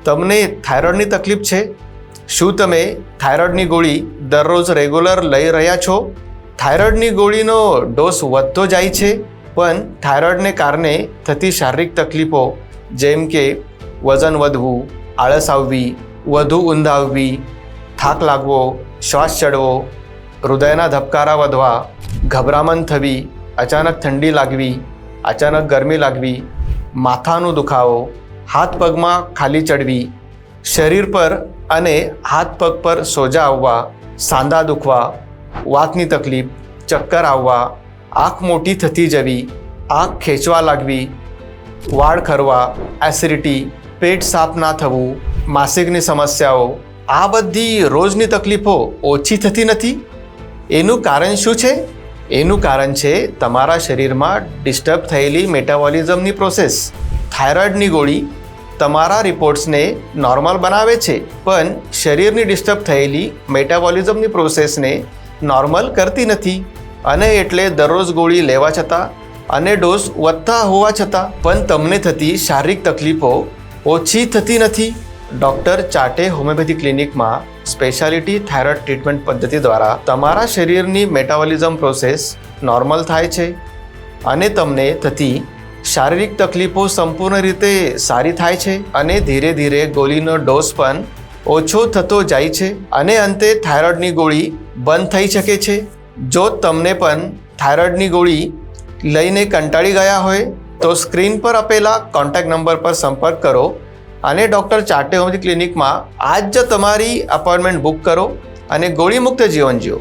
તમને થાઇરોઇડની તકલીફ છે? શું તમે થાઇરોઇડની ગોળી દરરોજ રેગ્યુલર લઈ રહ્યા છો? થાઇરોઇડની ગોળીનો ડોઝ વધતો જાય છે, પણ થાઇરોઇડને કારણે થતી શારીરિક તકલીફો જેમ કે વજન વધવું, આળસ આવવી, વધુ ઊંઘ આવવી, થાક લાગવો, શ્વાસ ચડવો, હૃદયના ધબકારા વધવા, ગભરામણ થવી, અચાનક ઠંડી લાગવી, અચાનક ગરમી લાગવી, માથાનો દુખાવો, હાથ પગમાં ખાલી ચડવી, શરીર પર અને હાથ પગ પર સોજા આવવા, સાંધા દુખવા, વાતની તકલીફ, ચક્કર આવવા, આંખ મોટી થતી જવી, આંખ ખેંચવા લાગવી, વાળ ખરવા, એસિડિટી, પેટ સાફ ના થવું, માસિકની સમસ્યાઓ, આ બધી રોજની તકલીફો ઓછી થતી નથી. એનું કારણ શું છે? એનું કારણ છે તમારા શરીરમાં ડિસ્ટર્બ થયેલી મેટાબોલિઝમની પ્રોસેસ. થાઇરોઇડની ગોળી તમારા રિપોર્ટ્સને નોર્મલ બનાવે છે, પણ શરીરની ડિસ્ટર્બ થયેલી મેટાબોલિઝમની પ્રોસેસને નોર્મલ કરતી નથી, અને એટલે દરરોજ ગોળી લેવા છતાં અને ડોઝ વધતા હોવા છતાં પણ તમને થતી શારીરિક તકલીફો ઓછી થતી નથી. ડૉક્ટર ચાટે હોમિયોપેથી ક્લિનિકમાં સ્પેશિયાલિટી થાઇરોઇડ ટ્રીટમેન્ટ પદ્ધતિ દ્વારા તમારા શરીરની મેટાબોલિઝમ પ્રોસેસ નોર્મલ થાય છે અને તમને થતી શારીરિક તકલીફો સંપૂર્ણ રીતે સારી થાય છે, અને ધીરે ધીરે ગોળીનો ડોઝ પણ ઓછો થતો જાય છે, અને અંતે થાઇરોઇડની ગોળી બંધ થઈ શકે છે. જો તમને પણ થાઇરોઇડની ગોળી લઈને કંટાળી ગયા હોય તો સ્ક્રીન પર આપેલા કોન્ટેક્ટ નંબર પર સંપર્ક કરો અને ડૉક્ટર ચાટે હોમિયોપેથી ક્લિનિકમાં આજ જ તમારી અપોઇન્ટમેન્ટ બુક કરો અને ગોળી મુક્ત જીવન જીવો.